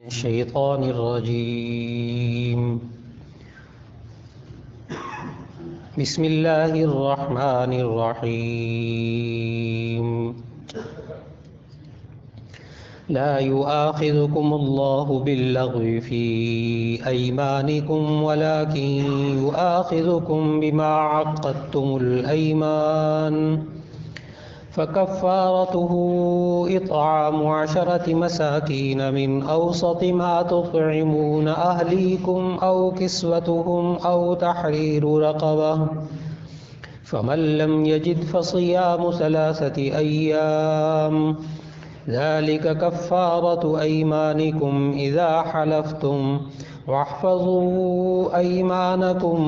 الشيطان الرجيم بسم الله الرحمن الرحيم لا يؤاخذكم الله باللغو في أيمانكم ولكن يؤاخذكم بما عقدتم الأيمان فكفارته إطعام 10 مساكين من أوسط ما تطعمون أهليكم أو كسوتهم أو تحرير رقبة فمن لم يجد فصيام 3 أيام ذلك كفارة أيمانكم إذا حلفتم واحفظوا أيمانكم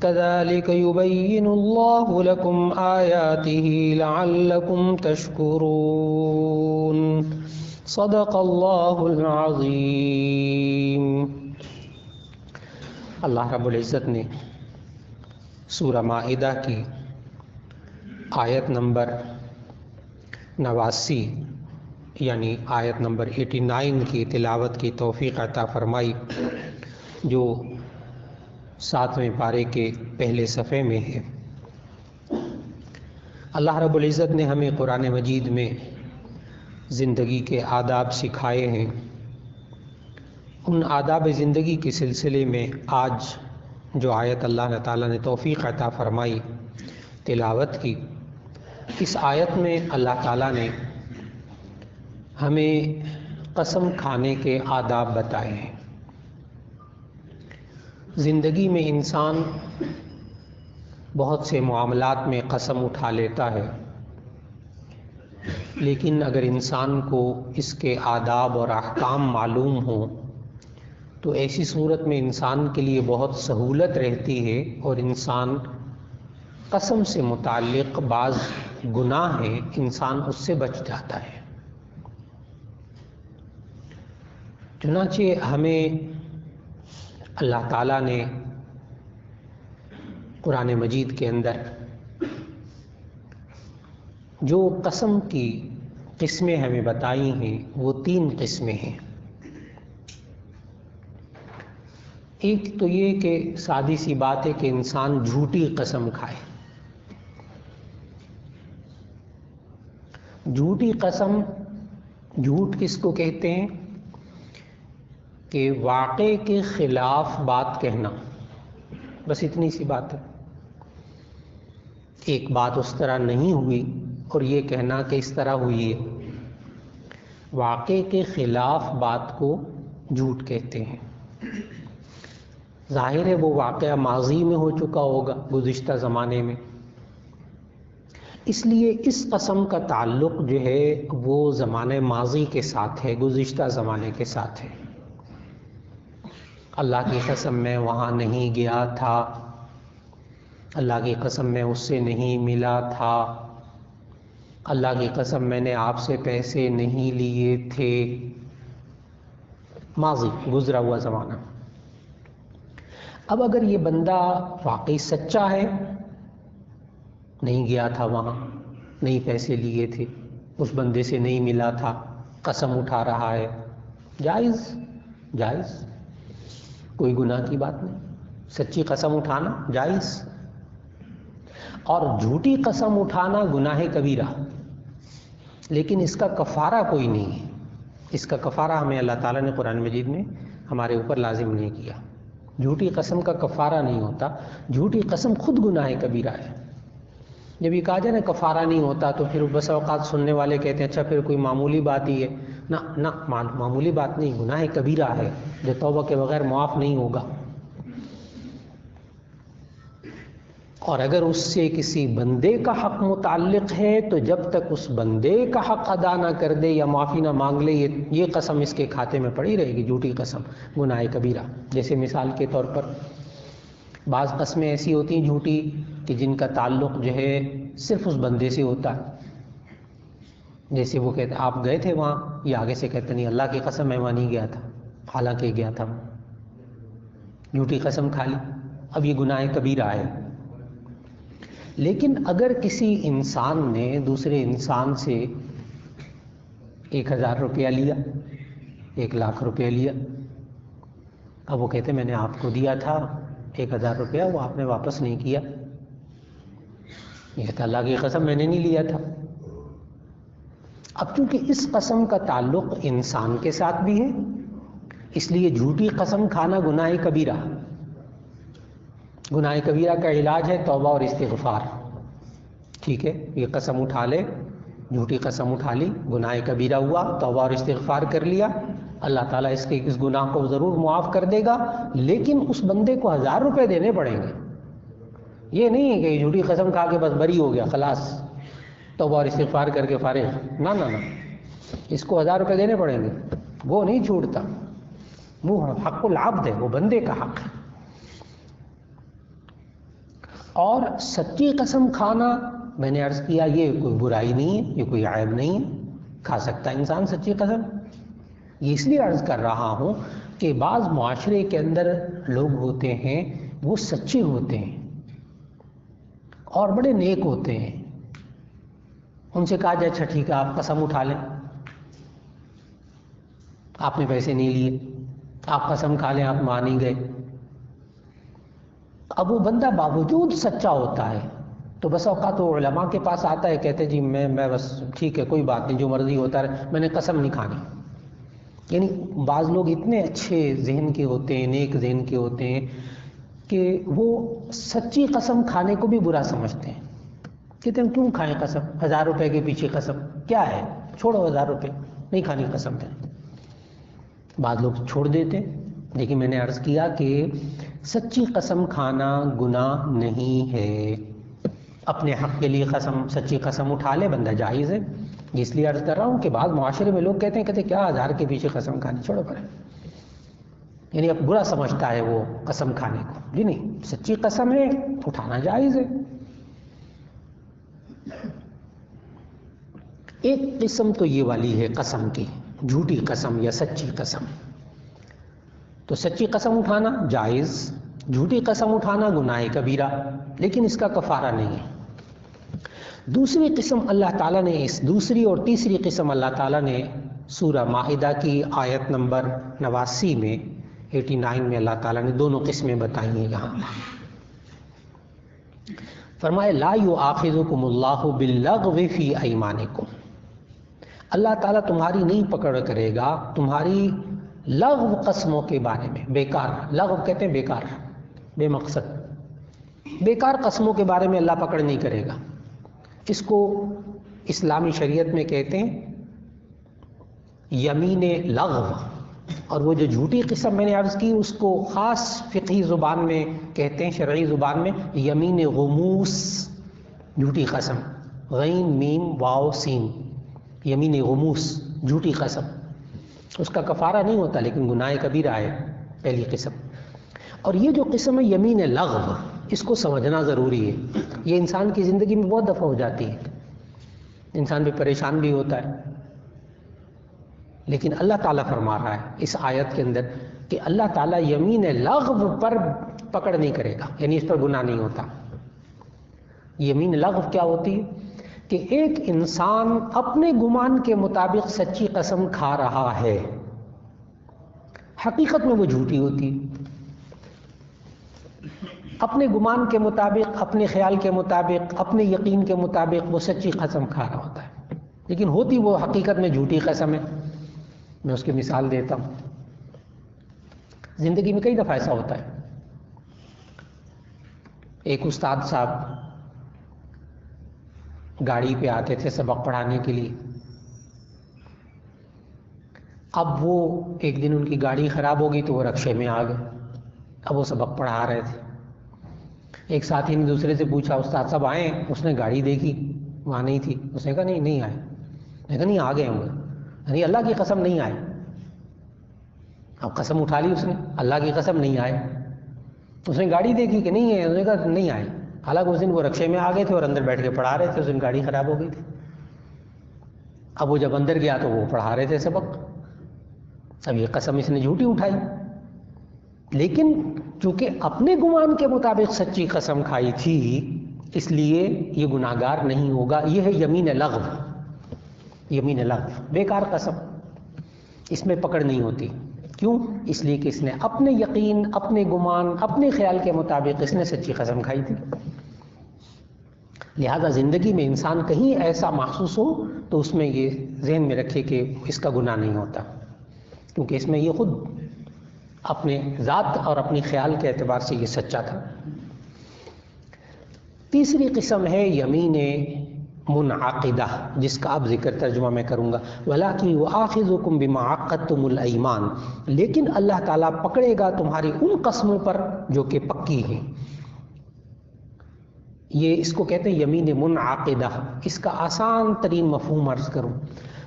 كذلك يبين الله لكم آياته لعلكم تشكرون صدق اللہ العظیم۔ اللہ رب العزت نے سورہ مائدہ کی آیت نمبر 89 یعنی آیت نمبر 89 کی تلاوت کی توفیق عطا فرمائی، جو 7ویں پارے کے پہلے صفحے میں ہے۔ اللہ رب العزت نے ہمیں قرآن مجید میں زندگی کے آداب سکھائے ہیں۔ ان آداب زندگی کے سلسلے میں آج جو آیت اللہ تعالیٰ نے توفیق عطا فرمائی تلاوت کی، اس آیت میں اللہ تعالیٰ نے ہمیں قسم کھانے کے آداب بتائے ہیں۔ زندگی میں انسان بہت سے معاملات میں قسم اٹھا لیتا ہے، لیکن اگر انسان کو اس کے آداب اور احکام معلوم ہوں تو ایسی صورت میں انسان کے لیے بہت سہولت رہتی ہے اور انسان قسم سے متعلق بعض گناہ ہیں انسان اس سے بچ جاتا ہے۔ چنانچہ ہمیں اللہ تعالیٰ نے قرآن مجید کے اندر جو قسم کی قسمیں ہمیں بتائی ہیں وہ 3 قسمیں ہیں۔ ایک تو یہ کہ سادی سی بات ہے کہ انسان جھوٹی قسم کھائے۔ جھوٹی قسم، جھوٹ کس کو کہتے ہیں کہ واقعے کے خلاف بات کہنا، بس اتنی سی بات ہے۔ ایک بات اس طرح نہیں ہوئی اور یہ کہنا کہ اس طرح ہوئی ہے۔ واقعے کے خلاف بات کو جھوٹ کہتے ہیں۔ ظاہر ہے وہ واقعہ ماضی میں ہو چکا ہوگا، گزشتہ زمانے میں، اس لیے اس قسم کا تعلق جو ہے وہ زمانے ماضی کے ساتھ ہے، گزشتہ زمانے کے ساتھ ہے۔ اللہ کی قسم میں وہاں نہیں گیا تھا، اللہ کی قسم میں اس سے نہیں ملا تھا، اللہ کی قسم میں نے آپ سے پیسے نہیں لیے تھے۔ ماضی، گزرا ہوا زمانہ۔ اب اگر یہ بندہ واقعی سچا ہے، نہیں گیا تھا وہاں، نہیں پیسے لیے تھے، اس بندے سے نہیں ملا تھا، قسم اٹھا رہا ہے، جائز جائز، کوئی گناہ کی بات نہیں، سچی قسم اٹھانا جائز۔ اور جھوٹی قسم اٹھانا گناہ کبیرہ، لیکن اس کا کفارہ کوئی نہیں ہے۔ اس کا کفارہ ہمیں اللہ تعالیٰ نے قرآن مجید میں ہمارے اوپر لازم نہیں کیا۔ جھوٹی قسم کا کفارہ نہیں ہوتا، جھوٹی قسم خود گناہ کبیرہ ہے۔ جب یہ کہا جائے نا کفارہ نہیں ہوتا تو پھر بس اوقات سننے والے کہتے ہیں اچھا پھر کوئی معمولی بات ہی ہے۔ نہ معمولی بات نہیں، گناہ کبیرہ ہے جو توبہ کے بغیر معاف نہیں ہوگا۔ اور اگر اس سے کسی بندے کا حق متعلق ہے تو جب تک اس بندے کا حق ادا نہ کر دے یا معافی نہ مانگ لے، یہ قسم اس کے کھاتے میں پڑی رہے گی، جھوٹی قسم، گناہ کبیرہ۔ جیسے مثال کے طور پر بعض قسمیں ایسی ہوتی ہیں جھوٹی کہ جن کا تعلق جو ہے صرف اس بندے سے ہوتا ہے۔ جیسے وہ کہتے آپ گئے تھے وہاں، یہ آگے سے کہتے نہیں اللہ کی قسم میں وہاں نہیں گیا تھا، حالانکہ گیا تھا۔ جھوٹی قسم کھا لی، اب یہ گناہ کبیرہ ہے۔ لیکن اگر کسی انسان نے دوسرے انسان سے 1000 روپیہ لیا 1,00,000 روپے لیا. اب وہ کہتے میں نے آپ کو دیا تھا 1,000 روپیہ، وہ آپ نے واپس نہیں کیا. یہ کہتا اللہ کی قسم میں نے نہیں لیا تھا. اب چونکہ اس قسم کا تعلق انسان کے ساتھ بھی ہے، اس لیے جھوٹی قسم کھانا گناہ کبیرہ. گناہ کبیرہ کا علاج ہے توبہ اور استغفار. ٹھیک ہے، یہ قسم اٹھا لے، جھوٹی قسم اٹھا لی، گناہ کبیرہ ہوا، توبہ اور استغفار کر لیا، اللہ تعالیٰ اس گناہ کو ضرور معاف کر دے گا، لیکن اس بندے کو 1,000 روپے دینے پڑیں گے. یہ نہیں ہے کہ جھوٹی قسم کھا کے بس بری ہو گیا خلاص، توبہ اور استغفار کر کے فارغ. نہ نہ نہ، اس کو 1,000 روپے دینے پڑیں گے، وہ نہیں چھوٹتا. وہ حق العبد ہے، وہ بندے کا حق ہے. اور سچی قسم کھانا میں نے عرض کیا یہ کوئی برائی نہیں ہے، یہ کوئی عیب نہیں ہے، کھا سکتا ہے انسان سچی قسم. یہ اس لیے عرض کر رہا ہوں کہ بعض معاشرے کے اندر لوگ ہوتے ہیں وہ سچے ہوتے ہیں اور بڑے نیک ہوتے ہیں. ان سے کہا جائے اچھا ٹھیک ہے آپ قسم اٹھا لیں، آپ نے پیسے نہیں لیے، آپ قسم کھا لیں آپ مان ہی گئے. اب وہ بندہ باوجود سچا ہوتا ہے تو بس اوقات وہ علماء کے پاس آتا ہے، کہتے جی میں بس ٹھیک ہے کوئی بات نہیں جو مرضی ہوتا رہے، میں نے قسم نہیں کھانی. یعنی بعض لوگ اتنے اچھے ذہن کے ہوتے ہیں، نیک ذہن کے ہوتے ہیں کہ وہ سچی قسم کھانے کو بھی برا سمجھتے ہیں. کہتے ہیں کیوں کھائیں قسم، 1,000 روپے کے پیچھے قسم کیا ہے، چھوڑو 1,000 روپے نہیں کھانی قسم ہے. بعض لوگ چھوڑ دیتے ہیں. لیکن میں نے عرض کیا کہ سچی قسم کھانا گناہ نہیں ہے. اپنے حق کے لیے قسم، سچی قسم اٹھا لے بندہ جائز ہے. اس لیے عرض کر رہا ہوں کہ بعض معاشرے میں لوگ کہتے ہیں کیا 1,000 کے پیچھے قسم کھانی، چھوڑو پڑے. یعنی اب برا سمجھتا ہے وہ قسم کھانے کو. جی نہیں، سچی قسم ہے اٹھانا جائز ہے. ایک قسم تو یہ والی ہے قسم کی، جھوٹی قسم یا سچی قسم. تو سچی قسم اٹھانا جائز، جھوٹی قسم اٹھانا گناہ کبیرہ، لیکن اس کا کفارہ نہیں ہے. دوسری قسم اللہ تعالیٰ نے، اس دوسری اور تیسری قسم اللہ تعالیٰ نے سورہ مائدہ کی آیت نمبر 89 میں 89 میں اللہ تعالیٰ نے دونوں قسمیں بتائی ہیں. یہاں فرمائے لا یؤاخذکم اللہ باللغو فی ایمانکم، اللہ تعالیٰ تمہاری نہیں پکڑ کرے گا تمہاری لغو قسموں کے بارے میں. بیکار، لغو کہتے ہیں بیکار، بے مقصد، بیکار قسموں کے بارے میں اللہ پکڑ نہیں کرے گا. اس کو اسلامی شریعت میں کہتے ہیں یمین لغو. اور وہ جو جھوٹی قسم میں نے عرض کی اس کو خاص فقہی زبان میں کہتے ہیں، شرعی زبان میں یمین غموس، جھوٹی قسم، غین میم واو سین، یمین غموس جھوٹی قسم. اس کا کفارہ نہیں ہوتا لیکن گناہ کبیرہ ہے پہلی قسم. اور یہ جو قسم ہے یمین لغو، اس کو سمجھنا ضروری ہے. یہ انسان کی زندگی میں بہت دفعہ ہو جاتی ہے، انسان بھی پریشان بھی ہوتا ہے. لیکن اللہ تعالیٰ فرما رہا ہے اس آیت کے اندر کہ اللہ تعالیٰ یمین لغو پر پکڑ نہیں کرے گا، یعنی اس پر گناہ نہیں ہوتا. یمین لغو کیا ہوتی ہے کہ ایک انسان اپنے گمان کے مطابق سچی قسم کھا رہا ہے، حقیقت میں وہ جھوٹی ہوتی ہے. اپنے گمان کے مطابق، اپنے خیال کے مطابق، اپنے یقین کے مطابق وہ سچی قسم کھا رہا ہوتا ہے، لیکن ہوتی وہ حقیقت میں جھوٹی قسم ہے. میں اس کی مثال دیتا ہوں. زندگی میں کئی دفعہ ایسا ہوتا ہے. ایک استاد صاحب گاڑی پہ آتے تھے سبق پڑھانے کے لیے. اب وہ ایک دن ان کی گاڑی خراب ہو گئی تو وہ رکشے میں آ گئے. اب وہ سبق پڑھا رہے تھے. ایک ساتھی نے دوسرے سے پوچھا استاد صاحب آئے ہیں؟ اس نے گاڑی دیکھی وہاں نہیں تھی. اس نے کہا نہیں آئے. میں کہا نہیں آ گئے ہوں گے. نہیں اللہ کی قسم نہیں آئے. اب قسم اٹھا لی اس نے، اللہ کی قسم نہیں آئے. اس نے گاڑی دیکھی کہ نہیں ہے، اس نے کہا نہیں آئے. حالانکہ اس دن وہ رکشے میں آ گئے تھے اور اندر بیٹھ کے پڑھا رہے تھے. اس دن گاڑی خراب ہو گئی تھی. اب وہ جب اندر گیا تو وہ پڑھا رہے تھے سبق. اب یہ قسم اس نے جھوٹی اٹھائی، لیکن چونکہ اپنے گمان کے مطابق سچی قسم کھائی تھی اس لیے یہ گناہ گار نہیں ہوگا. یہ ہے یمین لغو. یمین لغو بیکار قسم. اس میں پکڑ نہیں ہوتی. کیوں؟ اس لیے کہ اس نے اپنے یقین، اپنے گمان، اپنے خیال کے مطابق اس نے سچی قسم کھائی تھی. لہذا زندگی میں انسان کہیں ایسا محسوس ہو تو اس میں یہ ذہن میں رکھے کہ اس کا گناہ نہیں ہوتا، کیونکہ اس میں یہ خود اپنے ذات اور اپنی خیال کے اعتبار سے یہ سچا تھا. تیسری قسم ہے یمین منعقدہ، جس کا اب ذکر ترجمہ میں کروں گا. وَلَٰكِنْ يُؤَاخِذُكُم بِمَا عَقَّدتُّمُ الْأَيْمَانَ، لیکن اللہ تعالیٰ پکڑے گا تمہاری ان قسموں پر جو کہ پکی ہیں. یہ اس کو کہتے ہیں یمین منعقدہ. اس کا آسان ترین مفہوم عرض کروں،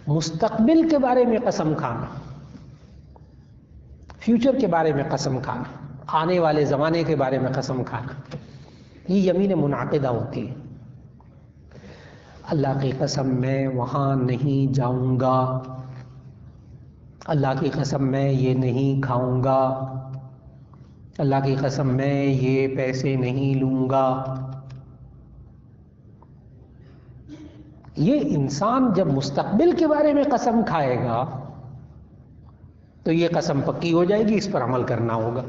مستقبل کے بارے میں قسم کھانا، فیوچر کے بارے میں قسم کھانا، آنے والے زمانے کے بارے میں قسم کھانا، یہ یمین منعقدہ ہوتی ہے. اللہ کی قسم میں وہاں نہیں جاؤں گا، اللہ کی قسم میں یہ نہیں کھاؤں گا، اللہ کی قسم میں یہ پیسے نہیں لوں گا. یہ انسان جب مستقبل کے بارے میں قسم کھائے گا تو یہ قسم پکی ہو جائے گی، اس پر عمل کرنا ہوگا،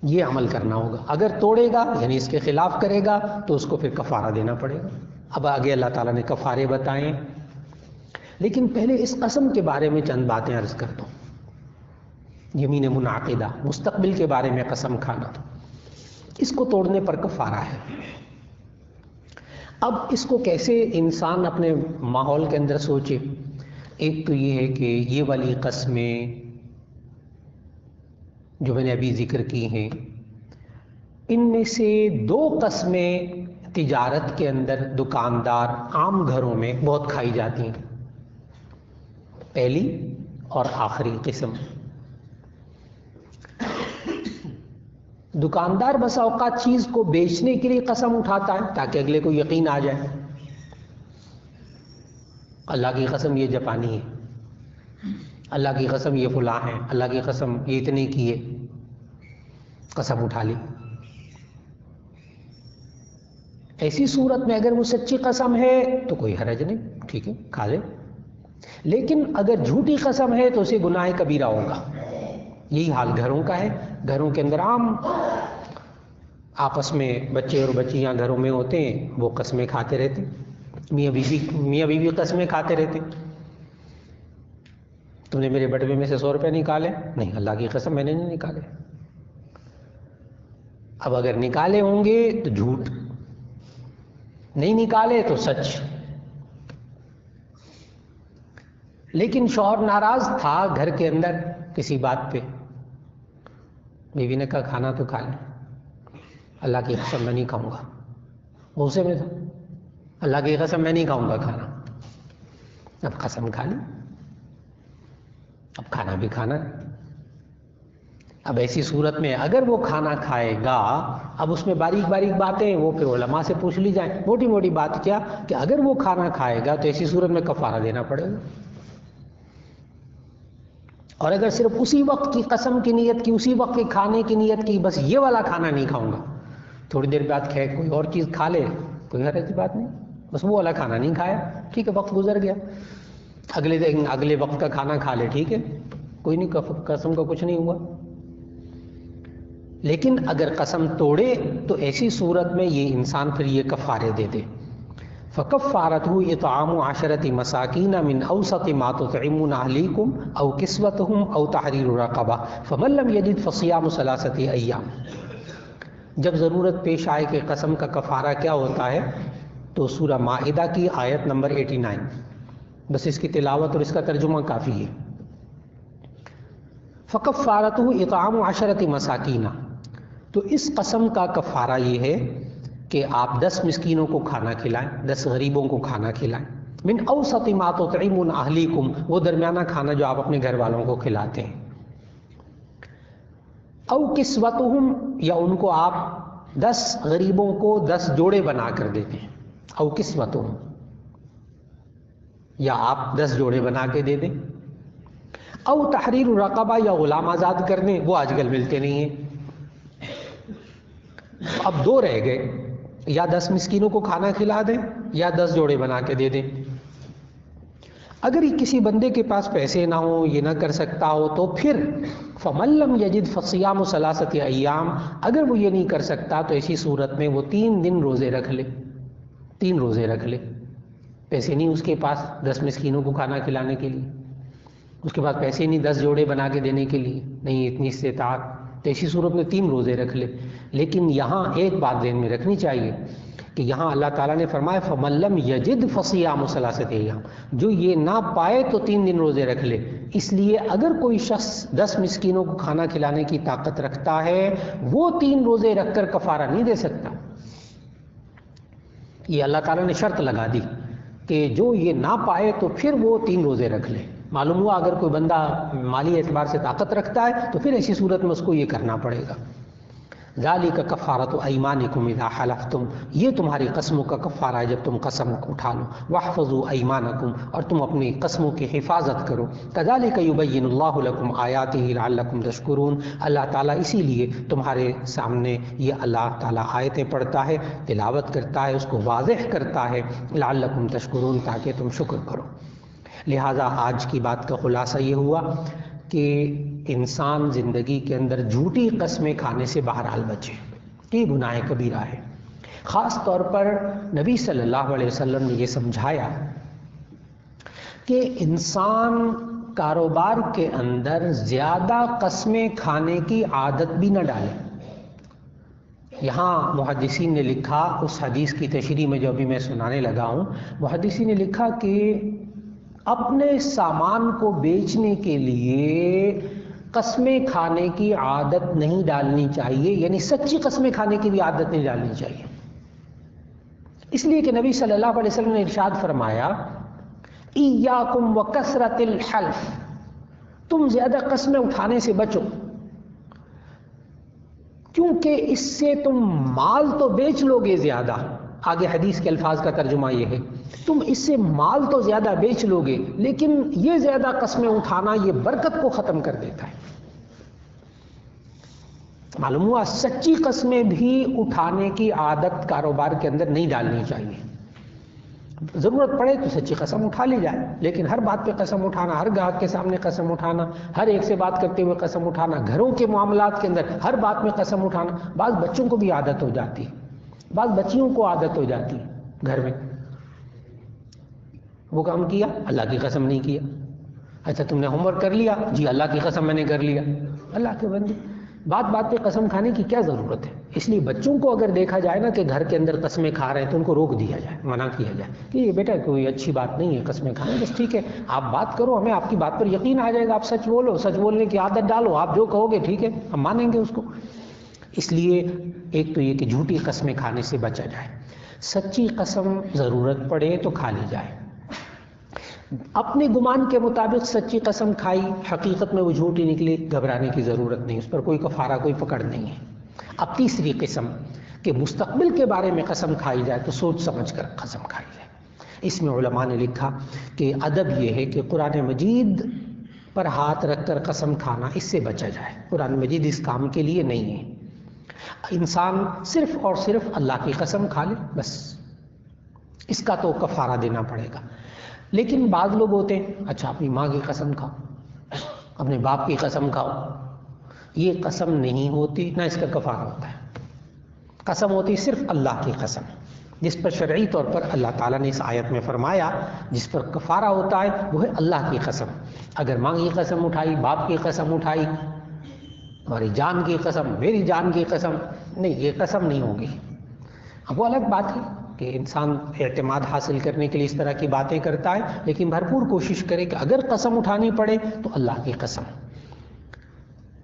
یہ عمل کرنا ہوگا. اگر توڑے گا یعنی اس کے خلاف کرے گا تو اس کو پھر کفارہ دینا پڑے گا. اب آگے اللہ تعالیٰ نے کفارے بتائیں، لیکن پہلے اس قسم کے بارے میں چند باتیں عرض کر دوں. یمین منعقدہ، مستقبل کے بارے میں قسم کھانا، اس کو توڑنے پر کفارہ ہے. اب اس کو کیسے انسان اپنے ماحول کے اندر سوچے؟ ایک تو یہ ہے کہ یہ والی قسمیں جو میں نے ابھی ذکر کی ہیں، ان میں سے 2 قسمیں تجارت کے اندر دکاندار عام گھروں میں بہت کھائی جاتی ہیں. پہلی اور آخری قسم. دکاندار بسا اوقات چیز کو بیچنے کے لیے قسم اٹھاتا ہے تاکہ اگلے کو یقین آ جائے، اللہ کی قسم یہ جاپانی ہے، اللہ کی قسم یہ فلاں ہے، اللہ کی قسم یہ اتنے کی ہے، قسم اٹھا لی. ایسی صورت میں اگر وہ سچی قسم ہے تو کوئی حرج نہیں، ٹھیک ہے کھا لے. لیکن اگر جھوٹی قسم ہے تو اسے گناہ کبیرہ ہوگا. یہی حال گھروں کا ہے. گھروں کے اندر عام آپس میں بچے اور بچیاں گھروں میں ہوتے ہیں، وہ قسمیں کھاتے رہتے، میاں بیوی قسمیں کھاتے رہتے. تم نے میرے بٹوے میں سے 100 روپے نکالے؟ نہیں، اللہ کی قسم میں نے نہیں نکالے. اب اگر نکالے ہوں گے تو جھوٹ، نہیں نکالے تو سچ. لیکن شوہر ناراض تھا گھر کے اندر کسی بات پہ، بیوی نے کہا کھانا تو کھا لیں، اللہ کی قسم میں نہیں کھاؤں گا. غصے میں تھا، اللہ کی قسم میں نہیں کھاؤں گا کھانا. اب قسم کھا لی، اب کھانا بھی کھانا ہے. اب ایسی صورت میں اگر وہ کھانا کھائے گا، اب اس میں باریک باریک باتیں وہ پھر علماء سے پوچھ لی جائیں. موٹی موٹی بات کیا کہ اگر وہ کھانا کھائے گا تو ایسی صورت میں کفارہ دینا پڑے گا. اور اگر صرف اسی وقت کی قسم کی نیت کی، اسی وقت کے کھانے کی نیت کی، بس یہ والا کھانا نہیں کھاؤں گا، تھوڑی دیر بعد کوئی اور چیز کھا لے، کوئی حرج بات نہیں، بس وہ والا کھانا نہیں کھایا، ٹھیک ہے وقت گزر گیا، اگلے وقت کا کھانا کھا لے، ٹھیک ہے کوئی نہیں، قسم کا کچھ نہیں ہوا. لیکن اگر قسم توڑے تو ایسی صورت میں یہ انسان پھر یہ کفارے دے دے. فَكَفَّارَتُهُ إِطْعَامُ عَشَرَةِ مَسَاكِينَ مِنْ أَوْسَطِ مَا تُطْعِمُونَ أَهْلِيكُمْ أَوْ كِسْوَتُهُمْ أَوْ تَحْرِيرُ رَقَبَةٍ فَمَن لَّمْ يَجِدْ فَصِيَامُ 3 أَيَّامٍ. جب ضرورت پیش آئے کہ قسم کا کفارہ کیا ہوتا ہے تو سورہ مائدہ کی آیت نمبر 89، بس اس کی تلاوت اور اس کا ترجمہ کافی ہے. فَكَفَّارَتُهُ إِطْعَامُ 10 مَسَاكِينَ. تو اس قسم کا کفارہ یہ ہے کہ آپ 10 مسکینوں کو کھانا کھلائیں، 10 غریبوں کو کھانا کھلائیں. من اوسط ما تطعمون اہلیکم، وہ درمیانہ کھانا جو آپ اپنے گھر والوں کو kھلاتے ہیں. او کسوتہم، یا ان کو آپ 10 غریبوں کو 10 جوڑے بنا کر دیتے ہیں. او کسوتہم، یا آپ 10 جوڑے بنا کے دے دیں. او تحریر رقبہ، یا غلام آزاد کر دیں، وہ آج کل ملتے نہیں ہیں. اب 2 رہ گئے، یا 10 مسکینوں کو کھانا کھلا دیں یا 10 جوڑے بنا کے دے دیں. اگر کسی بندے کے پاس پیسے نہ ہوں، یہ نہ کر سکتا ہو، تو پھر فَمَن لَّمْ يَجِدْ فَصِيَامُ ثَلَاثَةِ أَيَّامٍ، اگر وہ یہ نہیں کر سکتا تو ایسی صورت میں وہ 3 دن روزے رکھ لے، 3 روزے رکھ لے۔ پیسے نہیں اس کے پاس 10 مسکینوں کو کھانا کھلانے کے لیے، اس کے پاس پیسے نہیں 10 جوڑے بنا کے دینے کے لیے، نہیں اتنی استطاعت، تو ایسی صورت میں 3 روزے رکھ لے۔ لیکن یہاں ایک بات ذہن میں رکھنی چاہیے کہ یہاں اللہ تعالیٰ نے فرمایا فَمَن لَّمْ يَجِدْ فَصِيَامُ ثَلَاثَةِ أَيَّامٍ، جو یہ نہ پائے تو 3 دن روزے رکھ لے۔ اس لیے اگر کوئی شخص 10 مسکینوں کو کھانا کھلانے کی طاقت رکھتا ہے، وہ 3 روزے رکھ کر کفارہ نہیں دے سکتا۔ یہ اللہ تعالیٰ نے شرط لگا دی کہ جو یہ نہ پائے تو پھر وہ 3 روزے رکھ لے۔ معلوم ہوا اگر کوئی بندہ مالی اعتبار سے طاقت رکھتا ہے تو پھر ایسی صورت میں اس کو یہ کرنا پڑے گا۔ ذالک کفارۃ ایمانکم اذا حلفتم، یہ تمہاری قسموں کا کفارہ ہے جب تم قسم اٹھا لو۔ واحفظوا ایمانکم، اور تم اپنی قسموں کی حفاظت کرو۔ کذالک یبین اللہ لکم آیاتہ لعلکم تشکرون، اللہ تعالیٰ اسی لیے تمہارے سامنے یہ اللہ تعالیٰ آیتیں پڑھتا ہے، تلاوت کرتا ہے، اس کو واضح کرتا ہے، لعلکم تشکرون، تاکہ تم شکر کرو۔ لہٰذا آج کی بات کا خلاصہ یہ ہوا کہ انسان زندگی کے اندر جھوٹی قسمیں کھانے سے بہرحال بچے، یہ گناہ کبیرہ ہے۔ خاص طور پر نبی صلی اللہ علیہ وسلم نے یہ سمجھایا کہ انسان کاروبار کے اندر زیادہ قسمیں کھانے کی عادت بھی نہ ڈالے۔ یہاں محدثین نے لکھا، اس حدیث کی تشریح میں جو ابھی میں سنانے لگا ہوں، محدثین نے لکھا کہ اپنے سامان کو بیچنے کے لیے قسمیں کھانے کی عادت نہیں ڈالنی چاہیے، یعنی سچی قسمیں کھانے کی بھی عادت نہیں ڈالنی چاہیے۔ اس لیے کہ نبی صلی اللہ علیہ وسلم نے ارشاد فرمایا ایاکم وکثرۃ الحلف، تم زیادہ قسمیں اٹھانے سے بچو، کیونکہ اس سے تم مال تو بیچ لو گے زیادہ، آگے حدیث کے الفاظ کا ترجمہ یہ ہے، تم اس سے مال تو زیادہ بیچ لو گے، لیکن یہ زیادہ قسمیں اٹھانا یہ برکت کو ختم کر دیتا ہے۔ معلوم ہوا سچی قسمیں بھی اٹھانے کی عادت کاروبار کے اندر نہیں ڈالنی چاہیے۔ ضرورت پڑے تو سچی قسم اٹھا لی جائے، لیکن ہر بات پہ قسم اٹھانا، ہر گاہک کے سامنے قسم اٹھانا، ہر ایک سے بات کرتے ہوئے قسم اٹھانا، گھروں کے معاملات کے اندر ہر بات میں قسم اٹھانا، بعض بچوں کو بھی عادت ہو جاتی ہے، بعض بچیوں کو عادت ہو جاتی ہے گھر میں، وہ کام کیا اللہ کی قسم نہیں کیا، اچھا تم نے ہوم ورک کر لیا، جی اللہ کی قسم میں نے کر لیا۔ اللہ کے بندے، بات بات پہ قسم کھانے کی کیا ضرورت ہے؟ اس لیے بچوں کو اگر دیکھا جائے نا کہ گھر کے اندر قسمیں کھا رہے ہیں تو ان کو روک دیا جائے، منع کیا جائے کہ یہ بیٹا کوئی اچھی بات نہیں ہے قسمیں کھانا، بس ٹھیک ہے آپ بات کرو، ہمیں آپ کی بات پر یقین آ جائے گا، آپ سچ بولو، سچ بولنے کی عادت ڈالو، آپ جو کہو گے ٹھیک ہے ہم مانیں گے اس کو۔ اس لیے ایک تو یہ کہ جھوٹی قسمیں کھانے سے بچا جائے، سچی قسم ضرورت پڑے تو کھا لی جائے۔ اپنے گمان کے مطابق سچی قسم کھائی، حقیقت میں وہ جھوٹی نکلی، گھبرانے کی ضرورت نہیں، اس پر کوئی کفارہ کوئی پکڑ نہیں ہے۔ اب تیسری قسم کہ مستقبل کے بارے میں قسم کھائی جائے تو سوچ سمجھ کر قسم کھائی جائے۔ اس میں علماء نے لکھا کہ ادب یہ ہے کہ قرآن مجید پر ہاتھ رکھ کر قسم کھانا، اس سے بچا جائے، قرآن مجید اس کام کے لیے نہیں ہے۔ انسان صرف اور صرف اللہ کی قسم کھا لے بس، اس کا تو کفارہ دینا پڑے گا۔ لیکن بعض لوگ ہوتے ہیں اچھا اپنی ماں کی قسم کھاؤ، اپنے باپ کی قسم کھاؤ، یہ قسم نہیں ہوتی، نہ اس کا کفارہ ہوتا ہے۔ قسم ہوتی صرف اللہ کی قسم، جس پر شرعی طور پر اللہ تعالیٰ نے اس آیت میں فرمایا جس پر کفارہ ہوتا ہے وہ ہے اللہ کی قسم۔ اگر ماں کی قسم اٹھائی، باپ کی قسم اٹھائی، ہماری جان کی قسم، میری جان کی قسم، نہیں یہ قسم نہیں ہوگی۔ اب وہ الگ بات ہے کہ انسان اعتماد حاصل کرنے کے لیے اس طرح کی باتیں کرتا ہے، لیکن بھرپور کوشش کرے کہ اگر قسم اٹھانی پڑے تو اللہ کی قسم۔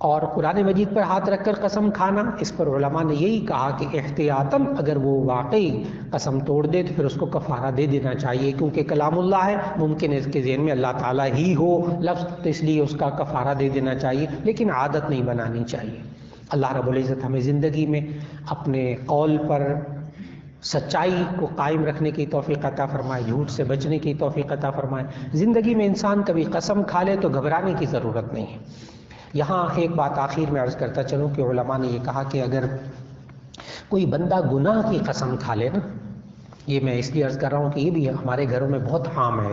اور قرآن مجید پر ہاتھ رکھ کر قسم کھانا، اس پر علماء نے یہی کہا کہ احتیاطاً اگر وہ واقعی قسم توڑ دے تو پھر اس کو کفارہ دے دینا چاہیے، کیونکہ کلام اللہ ہے، ممکن ہے اس کے ذہن میں اللہ تعالیٰ ہی ہو لفظ، تو اس لیے اس کا کفارہ دے دینا چاہیے، لیکن عادت نہیں بنانی چاہیے۔ اللہ رب العزت ہمیں زندگی میں اپنے قول پر سچائی کو قائم رکھنے کی توفیق عطا فرمائے، جھوٹ سے بچنے کی توفیق عطا فرمائے۔ زندگی میں انسان کبھی قسم کھا لے تو گھبرانے کی ضرورت نہیں ہے۔ یہاں ایک بات آخر میں عرض کرتا چلوں کہ علماء نے یہ کہا کہ اگر کوئی بندہ گناہ کی قسم کھا لے نا، یہ میں اس لیے عرض کر رہا ہوں کہ یہ بھی ہمارے گھروں میں بہت عام ہے،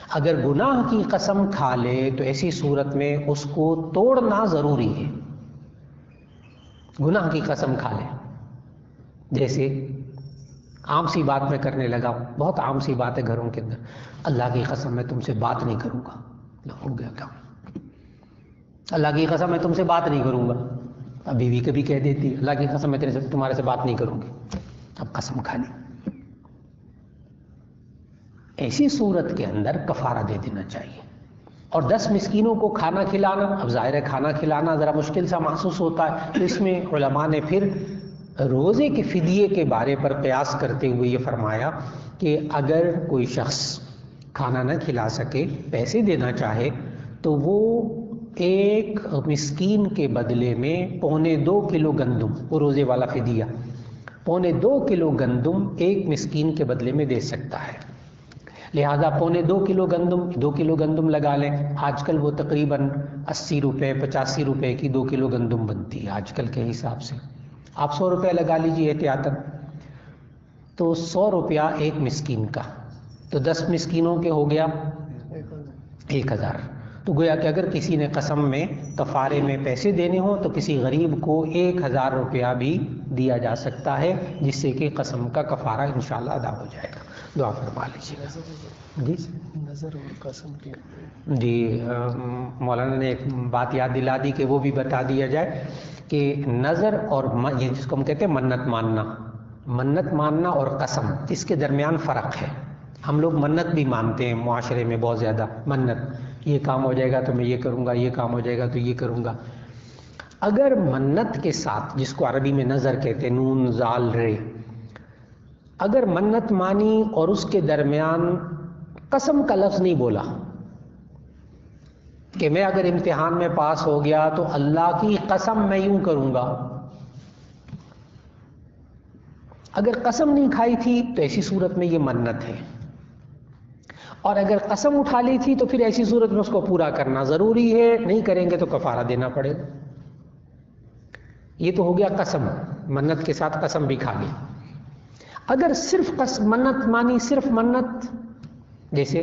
اگر گناہ کی قسم کھا لے تو ایسی صورت میں اس کو توڑنا ضروری ہے. گناہ کی قسم کھا لے، جیسے عام سی بات میں کرنے لگا ہوں، بہت عام سی بات ہے گھروں کے اندر، اللہ کی قسم میں تم سے بات نہیں کروں گا. ہو گیا کام. اللہ کی قسم میں تم سے بات نہیں کروں گا. اب بیوی کبھی کہہ دیتی اللہ کی قسم میں تمہارے سے بات نہیں کروں گی، اب قسم کھا لی. ایسی صورت کے اندر کفارہ دے دینا چاہیے. اور 10 مسکینوں کو کھانا کھلانا، اب ظاہر ہے کھانا کھلانا ذرا مشکل سا محسوس ہوتا ہے، تو اس میں علماء نے پھر روزے کے فدیے کے بارے پر قیاس کرتے ہوئے یہ فرمایا کہ اگر کوئی شخص کھانا نہ کھلا سکے، پیسے دینا چاہے، تو وہ ایک مسکین کے بدلے میں 2.25 کلو گندم، وہ روزے والا فدیہ 2.25 کلو گندم ایک مسکین کے بدلے میں دے سکتا ہے. لہذا 2.25 کلو گندم، 2 کلو گندم لگا لیں. آج کل وہ تقریباً 80 روپے 85 روپے کی 2 کلو گندم بنتی ہے آج کل کے حساب سے. آپ 100 روپے لگا لیجیے احتیاطاً، تو 100 روپیہ ایک مسکین کا، تو 10 مسکینوں کے ہو گیا 1000. تو گویا کہ اگر کسی نے قسم میں کفارے میں پیسے دینے ہوں تو کسی غریب کو 1000 روپیہ بھی دیا جا سکتا ہے، جس سے کہ قسم کا کفارہ انشاءاللہ ادا ہو جائے گا. دعا فرما لیجیے. جی نظر اور قسم کی جی مولانا نے ایک بات یاد دلا دی کہ وہ بھی بتا دیا جائے کہ نظر اور یہ جس کو ہم کہتے ہیں منت ماننا اور قسم، اس کے درمیان فرق ہے. ہم لوگ منت بھی مانتے ہیں معاشرے میں بہت زیادہ، منت یہ کام ہو جائے گا تو میں یہ کروں گا، یہ کام ہو جائے گا تو یہ کروں گا. اگر منت کے ساتھ، جس کو عربی میں نظر کہتے ہیں، نون زال رے، اگر منت مانی اور اس کے درمیان قسم کا لفظ نہیں بولا کہ میں اگر امتحان میں پاس ہو گیا تو اللہ کی قسم میں یوں کروں گا، اگر قسم نہیں کھائی تھی تو ایسی صورت میں یہ منت ہے. اور اگر قسم اٹھا لی تھی تو پھر ایسی صورت میں اس کو پورا کرنا ضروری ہے، نہیں کریں گے تو کفارہ دینا پڑے گا. یہ تو ہو گیا قسم، منت کے ساتھ قسم بھی کھا لی. اگر صرف منت مانی، صرف منت، جیسے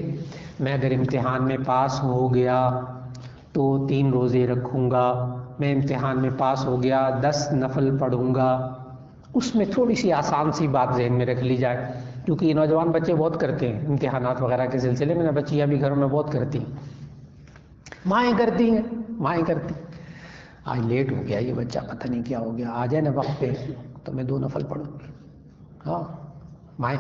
میں اگر امتحان میں پاس ہو گیا تو 3 روزے رکھوں گا، میں امتحان میں پاس ہو گیا 10 نفل پڑھوں گا، اس میں تھوڑی سی آسان سی بات ذہن میں رکھ لی جائے، کیونکہ یہ نوجوان بچے بہت کرتے ہیں امتحانات وغیرہ کے سلسلے میں، بچیاں بھی گھروں میں بہت کرتی ہیں، مائیں کرتی ہیں. آج لیٹ ہو گیا یہ بچہ، پتہ نہیں کیا ہو گیا، آ جائے نا وقت پہ تو میں 2 نفل پڑھوں گی. ہاں مائیں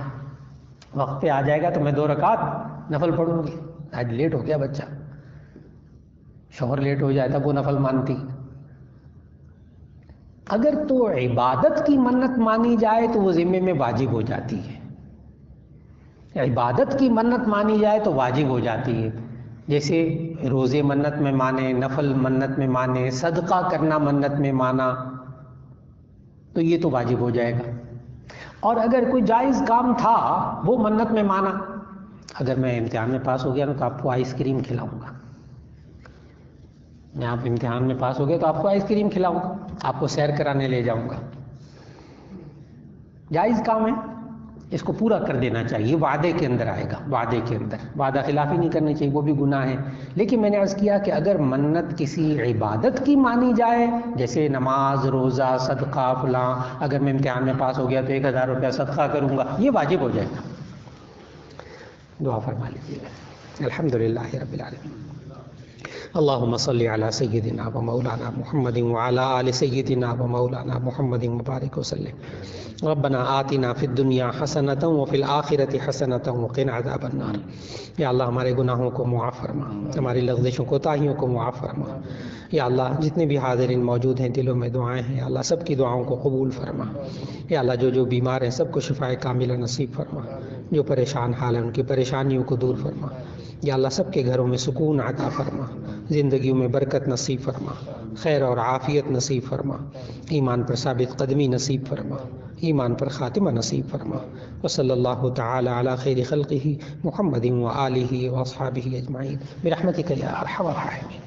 وقت پہ آ جائے گا تو میں 2 رکعت نفل پڑھوں گی. آج لیٹ ہو گیا بچہ، شوہر لیٹ ہو جاتا وہ نفل مانتی. اگر تو عبادت کی منت مانی جائے تو وہ ذمے میں واجب ہو جاتی ہے. عبادت کی منت مانی جائے تو واجب ہو جاتی ہے، جیسے روزے منت میں مانے، نفل منت میں مانے، صدقہ کرنا منت میں مانا، تو یہ تو واجب ہو جائے گا. اور اگر کوئی جائز کام تھا وہ منت میں مانا، اگر میں امتحان میں پاس ہو گیا نا تو آپ کو آئس کریم کھلاؤں گا، میں آپ امتحان میں پاس ہو گئے تو آپ کو آئس کریم کھلاؤں گا، آپ کو سیر کرانے لے جاؤں گا. جائز کام ہے، اس کو پورا کر دینا چاہیے، وعدے کے اندر آئے گا، وعدے کے اندر وعدہ خلافی نہیں کرنی چاہیے، وہ بھی گناہ ہے. لیکن میں نے عرض کیا کہ اگر منت کسی عبادت کی مانی جائے، جیسے نماز، روزہ، صدقہ فلاں، اگر میں امتحان میں پاس ہو گیا تو 1000 روپیہ صدقہ کروں گا، یہ واجب ہو جائے گا. دعا فرما لیجیے گا. الحمدللہ رب العالمین. اللهم صل على سيدنا ومولانا محمد وعلى آل سيدنا ومولانا محمد مبارك وسلم. ربنا آتنا في الدنيا حسنة وفي الآخرة حسنة وقنا عذاب النار. یا اللہ ہمارے گناہوں کو معاف فرما، ہماری لغزشوں کوتاہیوں کو معاف فرما. یا اللہ جتنے بھی حاضرین موجود ہیں دلوں میں دعائیں ہیں، یا اللہ سب کی دعاؤں کو قبول فرما. یا اللہ جو بیمار ہیں سب کو شفائے کاملہ نصیب فرما، جو پریشان حال ہیں ان کی پریشانیوں کو دور فرما. یا اللہ سب کے گھروں میں سکون عطا فرما، زندگیوں میں برکت نصیب فرما، خیر اور عافیت نصیب فرما، ایمان پر ثابت قدمی نصیب فرما، ایمان پر خاتمہ نصیب فرما. وصلی اللہ تعالی علی خیر خلقہ محمد وآلہ واصحابہ اجمعین برحمتک یا ارحم الراحمین.